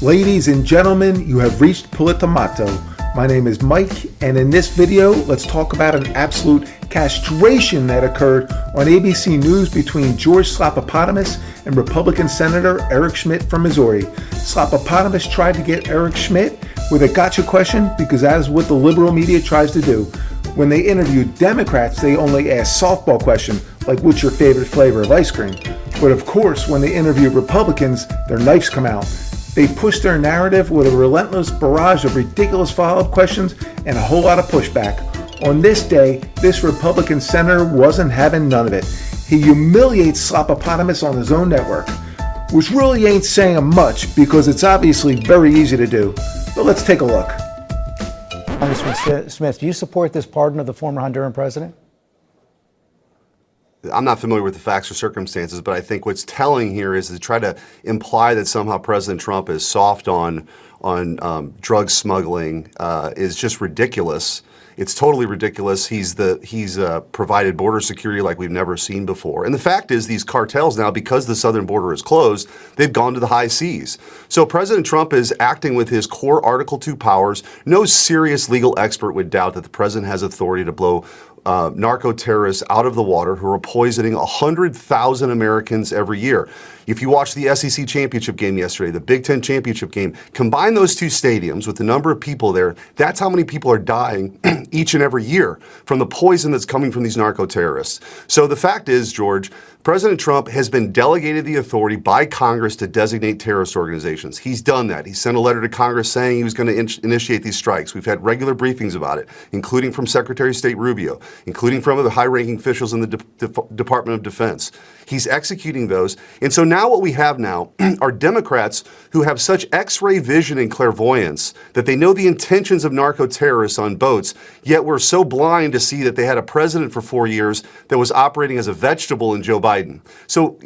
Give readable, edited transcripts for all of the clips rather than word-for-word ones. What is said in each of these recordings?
Ladies and gentlemen, you have reached Politomato. My name is Mike, and in this video, let's talk about an absolute castration that occurred on ABC News between George Slopopotamus and Republican Senator Eric Schmitt from Missouri. Slopopotamus tried to get Eric Schmitt with a gotcha question because that is what the liberal media tries to do. When they interview Democrats, they only ask softball questions like what's your favorite flavor of ice cream? But of course, when they interview Republicans, their knives come out. They push their narrative with a relentless barrage of ridiculous follow-up questions and a whole lot of pushback. On this day, this Republican senator wasn't having none of it. He humiliates Slopopotamus on his own network, which really ain't saying much because it's obviously very easy to do. But let's take a look. Congressman Smith, do you support this pardon of the former Honduran president? I'm not familiar with the facts or circumstances, but I think what's telling here is to try to imply that somehow President Trump is soft on drug smuggling is just ridiculous. It's totally ridiculous. He's provided border security like we've never seen before. And the fact is these cartels now, because the southern border is closed, they've gone to the high seas. So President Trump is acting with his core Article 2 powers. No serious legal expert would doubt that the president has authority to blow narco-terrorists out of the water who are poisoning 100,000 Americans every year. If you watch the SEC championship game yesterday, the Big Ten championship game, combine those two stadiums with the number of people there, that's how many people are dying each and every year from the poison that's coming from these narco-terrorists. So the fact is, George, President Trump has been delegated the authority by Congress to designate terrorist organizations. He's done that. He sent a letter to Congress saying he was going to initiate these strikes. We've had regular briefings about it, including from Secretary of State Rubio, including from the high-ranking officials in the Department of Defense. He's executing those. And so now what we have now are Democrats who have such X-ray vision and clairvoyance that they know the intentions of narco-terrorists on boats, yet we're so blind to see that they had a president for 4 years that was operating as a vegetable in Joe Biden. So,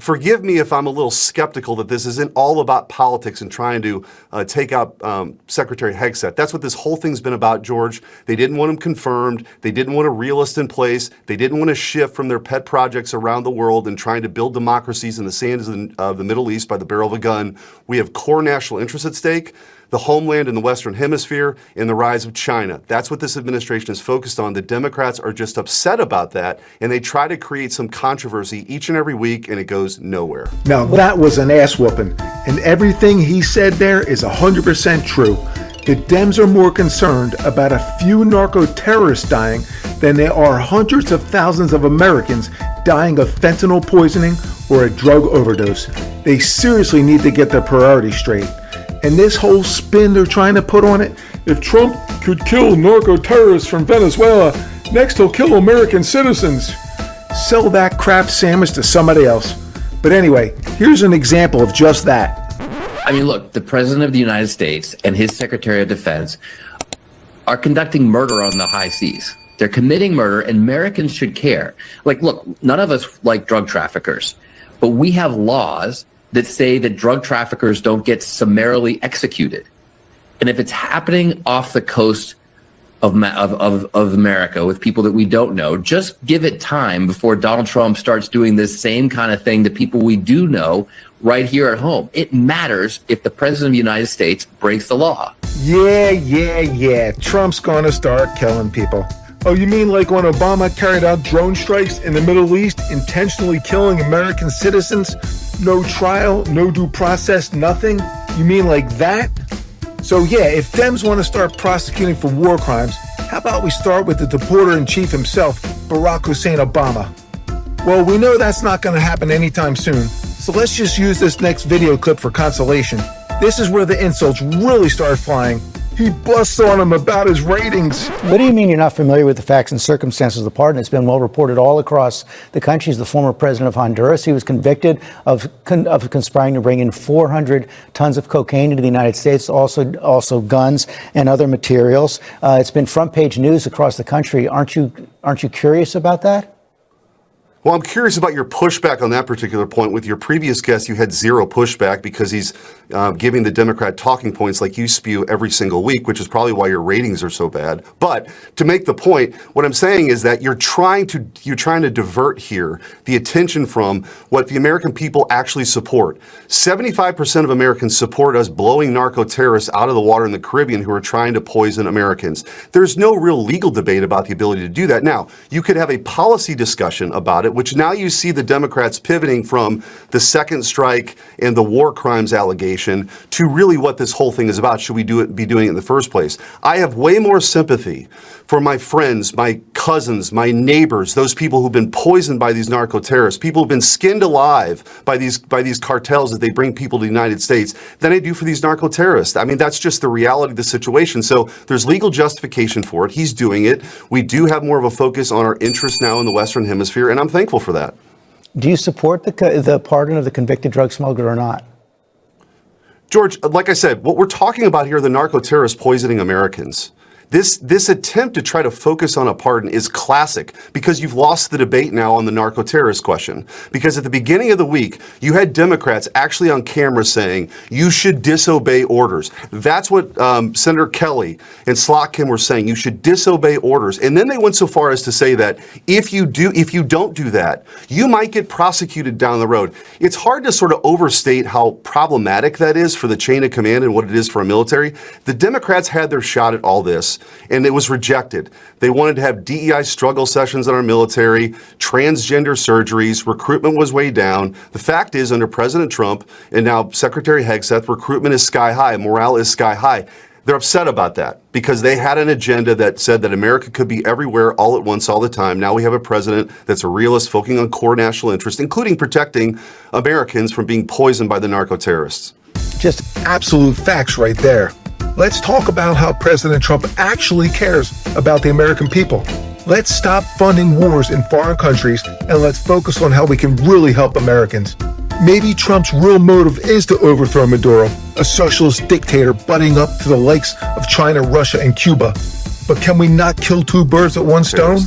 forgive me if I'm a little skeptical that this isn't all about politics and trying to take out Secretary Hegseth. That's what this whole thing's been about, George. They didn't want him confirmed. They didn't want a realist in place. They didn't want to shift from their pet projects around the world and trying to build democracies in the sands of the Middle East by the barrel of a gun. We have core national interests at stake, the homeland in the Western Hemisphere, and the rise of China. That's what this administration is focused on. The Democrats are just upset about that, and they try to create some controversy each and every week, and it goes nowhere. Now that was an ass whooping, and everything he said there is 100% true. The Dems are more concerned about a few narco-terrorists dying than there are hundreds of thousands of Americans dying of fentanyl poisoning or a drug overdose. They seriously need to get their priorities straight. And this whole spin they're trying to put on it, if Trump could kill narco-terrorists from Venezuela, next he'll kill American citizens. Sell that crap sandwich to somebody else. But anyway, here's an example of just that. I mean, look, the President of the United States and his Secretary of Defense are conducting murder on the high seas. They're committing murder, and Americans should care. Like, look, none of us like drug traffickers, but we have laws that say that drug traffickers don't get summarily executed. And if it's happening off the coast of America with people that we don't know, just give it time before Donald Trump starts doing this same kind of thing to people we do know right here at home. It matters if the President of the United States breaks the law. Yeah. Trump's gonna start killing people. Oh, you mean like when Obama carried out drone strikes in the Middle East, intentionally killing American citizens? No trial, no due process, nothing? You mean like that? So yeah, if Dems want to start prosecuting for war crimes, how about we start with the deporter-in-chief himself, Barack Hussein Obama? Well, we know that's not going to happen anytime soon, so let's just use this next video clip for consolation. This is where the insults really start flying. He busts on him about his ratings. What do you mean you're not familiar with the facts and circumstances of the pardon? It's been well reported all across the country. He's the former president of Honduras. He was convicted of conspiring to bring in 400 tons of cocaine into the United States, also guns and other materials. It's been front page news across the country. Aren't you curious about that? Well, I'm curious about your pushback on that particular point. With your previous guest, you had zero pushback because he's giving the Democrat talking points like you spew every single week, which is probably why your ratings are so bad. But to make the point, what I'm saying is that you're trying to divert here the attention from what the American people actually support. 75% of Americans support us blowing narco-terrorists out of the water in the Caribbean who are trying to poison Americans. There's no real legal debate about the ability to do that. Now, you could have a policy discussion about it, which now you see the Democrats pivoting from the second strike and the war crimes allegation to really what this whole thing is about. Should we be doing it in the first place? I have way more sympathy for my friends, my cousins, my neighbors, those people who've been poisoned by these narco-terrorists, people who've been skinned alive by these cartels as they bring people to the United States, than I do for these narco-terrorists. I mean, that's just the reality of the situation. So there's legal justification for it. He's doing it. We do have more of a focus on our interests now in the Western Hemisphere, and I'm thankful for that. Do you support the pardon of the convicted drug smuggler or not? George, like I said, what we're talking about here are the narco-terrorists poisoning Americans. This attempt to try to focus on a pardon is classic because you've lost the debate now on the narco-terrorist question. Because at the beginning of the week, you had Democrats actually on camera saying you should disobey orders. That's what Senator Kelly and Slotkin were saying. You should disobey orders. And then they went so far as to say that if you don't do that, you might get prosecuted down the road. It's hard to sort of overstate how problematic that is for the chain of command and what it is for a military. The Democrats had their shot at all this, and it was rejected. They wanted to have DEI struggle sessions in our military, transgender surgeries, recruitment was way down. The fact is, under President Trump and now Secretary Hegseth, recruitment is sky high, morale is sky high. They're upset about that because they had an agenda that said that America could be everywhere all at once all the time. Now we have a president that's a realist, focusing on core national interest, including protecting Americans from being poisoned by the narco-terrorists. Just absolute facts right there. Let's talk about how President Trump actually cares about the American people. Let's stop funding wars in foreign countries and let's focus on how we can really help Americans. Maybe Trump's real motive is to overthrow Maduro, a socialist dictator butting up to the likes of China, Russia, and Cuba. But can we not kill two birds with one stone?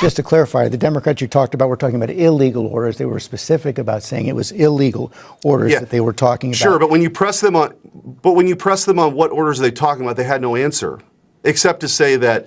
Just to clarify, the Democrats you talked about were talking about illegal orders. They were specific about saying it was illegal orders that they were talking about. Sure, but when you press them on what orders are they talking about, they had no answer, except to say that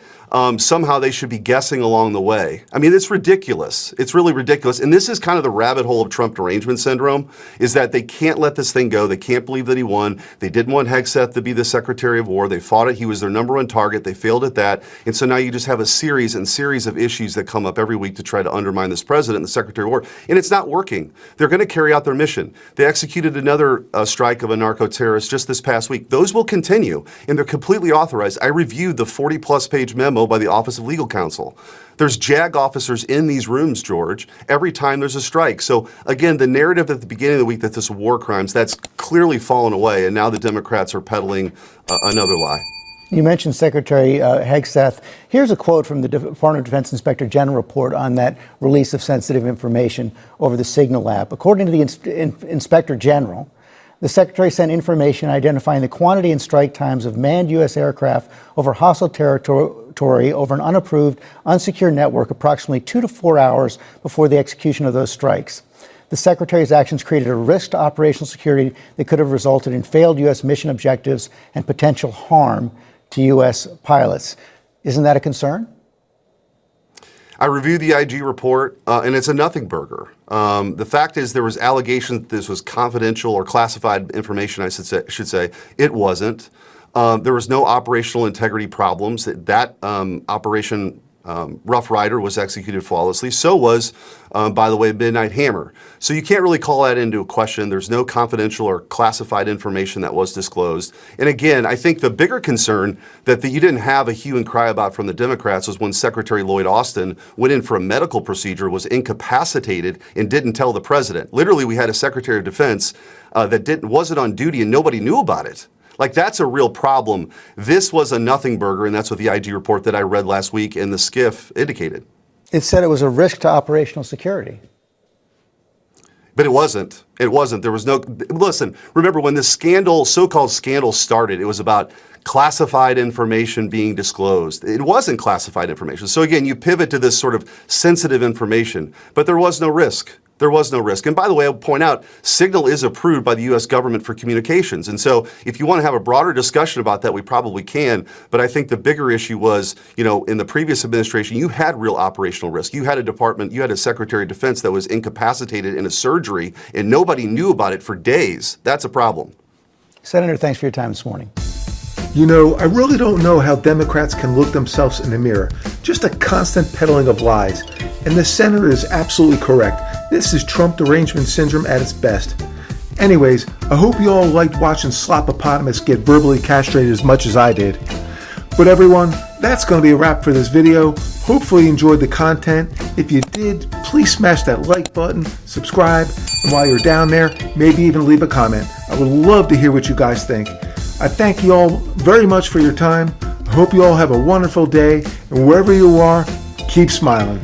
somehow they should be guessing along the way. I mean, it's ridiculous. It's really ridiculous. And this is kind of the rabbit hole of Trump derangement syndrome, is that they can't let this thing go. They can't believe that he won. They didn't want Hegseth to be the Secretary of War. They fought it. He was their number one target. They failed at that. And so now you just have a series of issues that come up every week to try to undermine this president and the Secretary of War. And it's not working. They're going to carry out their mission. They executed another strike of a narco-terrorist just this past week. Those will continue, and they're completely authorized. I reviewed the 40-plus page memo by the Office of Legal Counsel. There's JAG officers in these rooms, George, every time there's a strike. So again, the narrative at the beginning of the week that this is war crimes, that's clearly fallen away, and now the Democrats are peddling another lie. You mentioned Secretary Hegseth. Here's a quote from the Department of Defense Inspector General report on that release of sensitive information over the Signal app. According to the Inspector General, the Secretary sent information identifying the quantity and strike times of manned U.S. aircraft over hostile territory over an unapproved, unsecured network approximately 2 to 4 hours before the execution of those strikes. The Secretary's actions created a risk to operational security that could have resulted in failed U.S. mission objectives and potential harm to U.S. pilots. Isn't that a concern? I reviewed the IG report, and it's a nothing burger. The fact is there was allegations that this was confidential or classified information, I should say. It wasn't. There was no operational integrity problems. That operation Rough Rider was executed flawlessly. So was, by the way, Midnight Hammer. So you can't really call that into a question. There's no confidential or classified information that was disclosed. And again, I think the bigger concern that you didn't have a hue and cry about from the Democrats was when Secretary Lloyd Austin went in for a medical procedure, was incapacitated, and didn't tell the president. Literally, we had a Secretary of Defense that wasn't on duty and nobody knew about it. Like, that's a real problem. This was a nothing burger, and that's what the IG report that I read last week in the SCIF indicated. It said it was a risk to operational security. But it wasn't. It wasn't. There was no, listen, remember when this scandal, so-called scandal started, it was about classified information being disclosed. It wasn't classified information. So again, you pivot to this sort of sensitive information, but there was no risk. There was no risk. And by the way, I'll point out, Signal is approved by the U.S. government for communications. And so if you want to have a broader discussion about that, we probably can. But I think the bigger issue was, in the previous administration, you had real operational risk. You had a department, you had a Secretary of Defense that was incapacitated in a surgery, and nobody knew about it for days. That's a problem. Senator, thanks for your time this morning. I really don't know how Democrats can look themselves in the mirror. Just a constant peddling of lies. And the senator is absolutely correct. This is Trump derangement syndrome at its best. Anyways, I hope you all liked watching Slopopotamus get verbally castrated as much as I did. But everyone, that's going to be a wrap for this video. Hopefully you enjoyed the content. If you did, please smash that like button, subscribe, and while you're down there, maybe even leave a comment. I would love to hear what you guys think. I thank you all very much for your time. I hope you all have a wonderful day, and wherever you are, keep smiling.